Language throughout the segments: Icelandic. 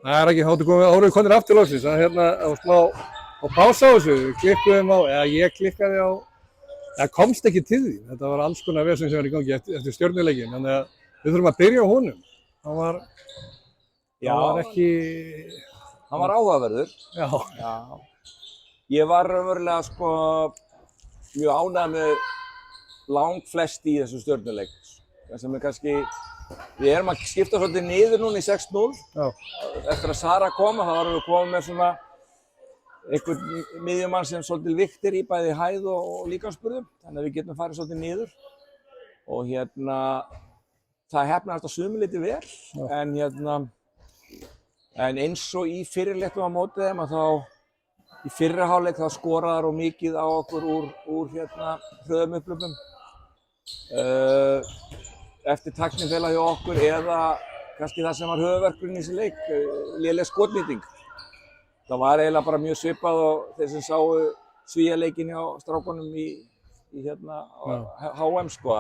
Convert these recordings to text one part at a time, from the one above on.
Það ekki, árið konir aftur loksins, að hérna á smá pása á þessu, klikkuðum á, eða ég klikkaði á, það komst ekki til því, þetta var alls konar vesen sem var í gangi eftir Stjörnuleikinn, þannig að við þurfum að byrja á honum, hann var ekki... Hann var áhugaverður. Já. Ég var raunverulega sko mjög ánægður með langflest í þessu Stjörnuleik, sem kannski við erum að skipta svolítið niður núna í 6-0. Já. Eftir að Sara kom, þá varum við komið með svona einhvern miðjumann sem svolítið viktir í bæði hæð og líkamsburðum, þannig að við getum farið svolítið niður. Og það hefnaðist á sumuliti vel, en eins og í fyrirleiknum á móti þeim, að þá í fyrri hálfleik þá skoraðar og mikið á okkur úr hröðum upplöpum. Eftir tæknifélag hjá okkur eða kannski það sem var höfuðverkurinn í þessi leik, léleg skotnýting. Það var eiginlega bara mjög svipað og þeir sem sáu Svíaleikinn hjá strákunum í HM sko,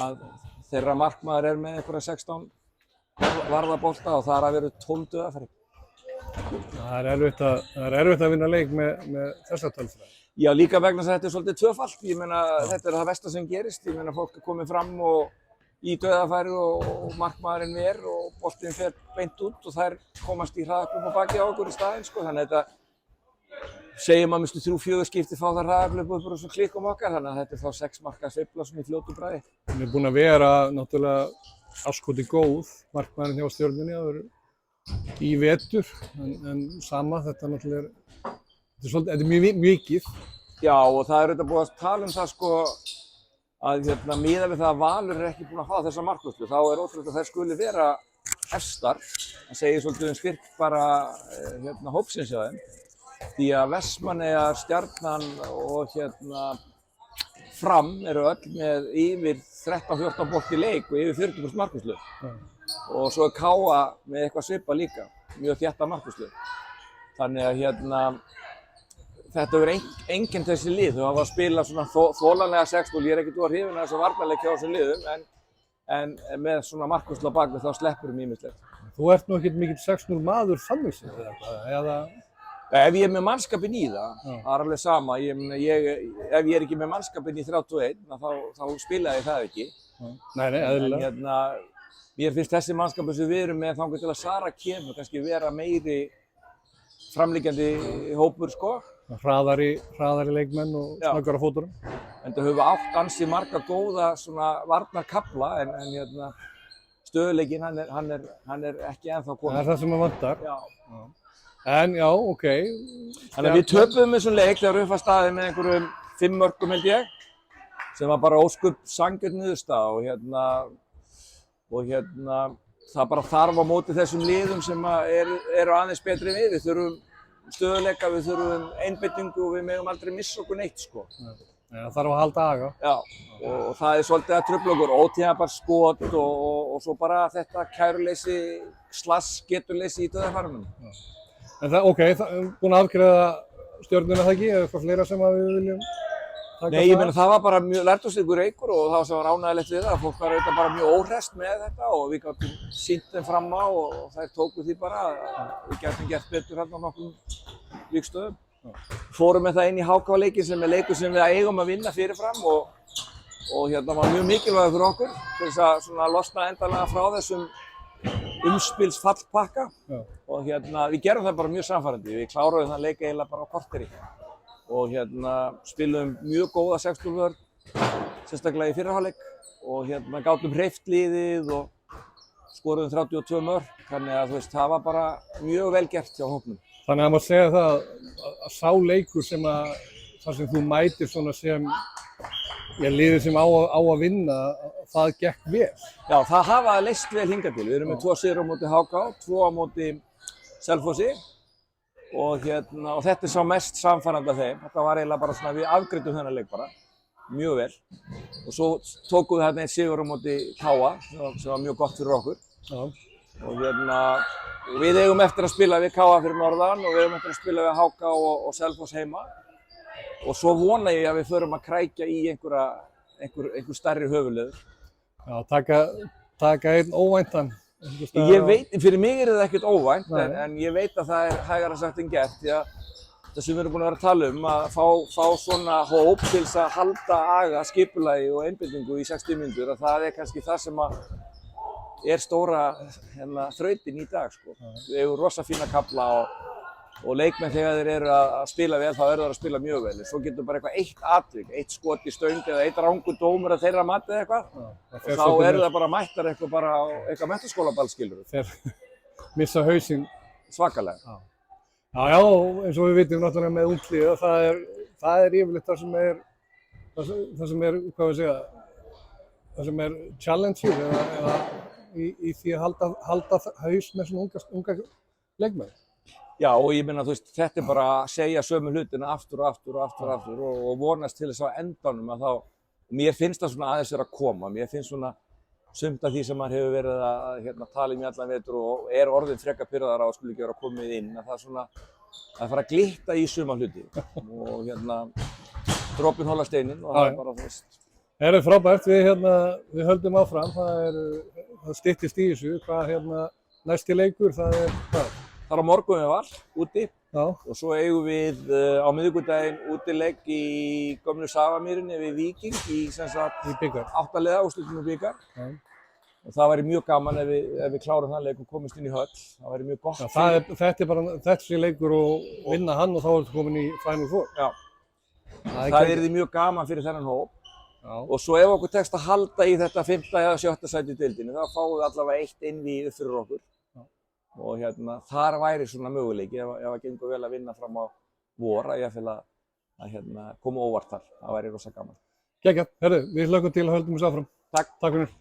að þeirra markmaður er með einhverja 16 varðabolta og það er að vera 12 dauðafæri. Það er erfitt að vinna leik með þessa tölfræði. Já, líka vegna þess að þetta er svolítið tvöfalt. Ég meina, þetta er það versta sem gerist. Ég meina, fólk er komið fram og í dauðafæri og markmaðurinn ver og boltinn fer beint út og þær komast í hraðaklöp á baki á okkur í staðinn, sko. Þannig að þetta segjum að mistu 3-4 skipti fá það hraðaklöp upp úr þessum klikkum okkar, þannig að þetta er þá 6 marka sveifla svona í fljótu bragði. Hún er búin að vera náttúrulega áskoti góð, markmaðurinn hjá Stjörnunni, í vetur, en sama, þetta náttúrulega þetta er mjög mikið. Já, og það er auðvitað búið að tala um það sko að miðað við það að Valur er ekki búin að fá þessa markvörslu, þá er ótrúlegt að þær skuli vera efstar. Það segir svolítið styrk bara hópsins hjá þeim. Því að Vestmannaeyjar, Stjarnan og Fram eru öll með yfir 13-14 bolt í leik og yfir 40% markvörslu. Og svo er KA með eitthvað svipað líka, mjög þétta markvörslu. Þannig að þetta verður enginn þessi lið. Þau hafa að spila svona þolanlega 6-0. Ég er ekkert úr hrifinn af þessu varnarleik hjá þessum liðum, en með svona markvörslu á bak við þá sleppur ýmislegt. Þú ert nú ekkert mikill 6-0 maður þannig séð eða? Ef ég er með mannskapinn í það, það er alveg sama. Ef ég er ekki með mannskapinn í 31, þá spila ég það ekki. Nei, eðlilega. En mér finnst þessi mannskapur sem við erum með þangað til að Sara kemur kannski vera meiri framliggjandi hópur, sko. Hraðari leikmenn og snöggar á fótunum. En það höfum átt ansi marga góða svona varnarkafla, en stöðuleikinn hann er ekki ennþá kominn. Það er það sem vantar. Já. En já, ok. Þannig að við töpuðum þessum leik þegar við fannst staðið með einhverjum 5 mörkum held ég, sem var bara ósköp sanngjörn niðurstaða og það bara þarf á móti þessum liðum sem eru aðeins betri en við. Við þurfum stöðuleika, við þurfum einbeitingu og við megum aldrei missa okkur neitt, sko. Það þarf að halda aga. Já, og það er svolítið að trufla okkur, ótímabær skot og svo bara þetta kæruleysi, geturleysi í dauðafærunum. En búin að afgreiða Stjörnuna það ekki, eða eitthvað fleira sem við viljum taka? Nei, ég meina það var bara mjög lærdómsríkur leikur og það sem var ánægilegt við það. Fólk var auðvitað bara mjög óhress með þetta og við gátum sýnt þeim fram á og þær tóku því bara að við gætum gert betur hérna á nokkrum vígstöðum. Fórum með það inn í HK-leikinn sem er leikur sem við eigum að vinna fyrirfram og var mjög mikilvægur fyrir okkur til þess að svona losna endanlega frá þessum umspilsfallpakka og við gerum það bara mjög sannfærandi. Við kláruðum þann leik eiginlega bara á korteri og spilum mjög góða 6-0 vörn, sérstaklega í fyrri hálfleik og gátum hreyft liðið og skoruðum 32 mörk, þannig að það var bara mjög vel gert hjá hópnum. Þannig að maður segja það að sá leikur þar sem þú mætir svona sem liðið sem á að vinna, það gekk vel. Já, það hafa leyst vel hingað til. Við erum með 2 sigra á móti HK, 2 á móti Selfossi og þetta er sá mest samfærandi af þeim. Þetta var eiginlega bara svona, við afgreiddum þennan leik bara, mjög vel. Og svo tókum við einn sigur á móti KA, sem var mjög gott fyrir okkur. Já. Og við eigum eftir að spila við KA fyrir norðan og við eigum eftir að spila við HK og Selfoss heima. Og svo vona ég að við förum að krækja í einhver stærri höfuðlið. Já, taka einn Ég veit, fyrir mig er það ekkert óvænt, Nei. en ég veit að það hægara sagt en gert, því að það sem við erum búin að vera að tala að fá svona hóp til þess að halda aga skipulagi og einbeitingu í 60 mínútur, að það kannski það sem er stóra þrautin í dag, sko. Við eigum rosa fína kafla og leikmenn þegar þeir eru að spila vel, þá eru þeir að spila mjög vel. Svo getur bara eitthvað eitt atvik, eitt skot í stöng eða eitt rangur dómur að þeirra mati eða eitthvað. Og þá eru það bara mættar eitthvað menntaskólaball, skilur við. Þeir missa hausinn. Svakalega. Já, eins og við vitum náttúrulega með ungliða, það er yfirleitt það sem er, hvað við segja, það sem er challenge eða í því að halda haus með svona unga leikmenn. Já, og ég meina, þú veist, þetta er bara að segja sömu hlutina aftur og vonast til þess á endanum að þá, mér finnst það svona aðeins vera að koma, mér finnst svona sumt af því sem maður hefur verið að tala í allan vetur og er orðin frekar pirraðar á að skuli ekki vera komið inn, að það er svona að fara að glitta í suma hluti og dropinn hola steininn og það er bara, þú veist. Það er frábært, við höldum áfram, það styttist í þessu, hvað næsti leikur, það er hvað? Það er á morgun við Val, úti. Já. Og svo eigum við á miðvikudaginn útileik í gömlu Safamýrinni við Víking í bikar. 8 liða úrslitum í bikar. Já. Og það væri mjög gaman ef við klárum þann leik og komumst inn í höll. Það væri mjög gott. Já, þetta er bara þessi leikur og vinna hann og þá ertu komin í Final Four. Já. Það yrði mjög gaman fyrir þennan hóp. Já. Og svo ef okkur tekst að halda í þetta 5. eða 7. sæti í deildinni, þá fáum við allavega 1 innvígi upp fyrir okkur. Og þar væri svona möguleiki ef það gengur vel að vinna fram á vor að ég fylg að koma óvart þar. Það væri rosa gaman. Geggjað, herru, við hlökkum til að höldum þessu áfram. Takk. Takk fyrir.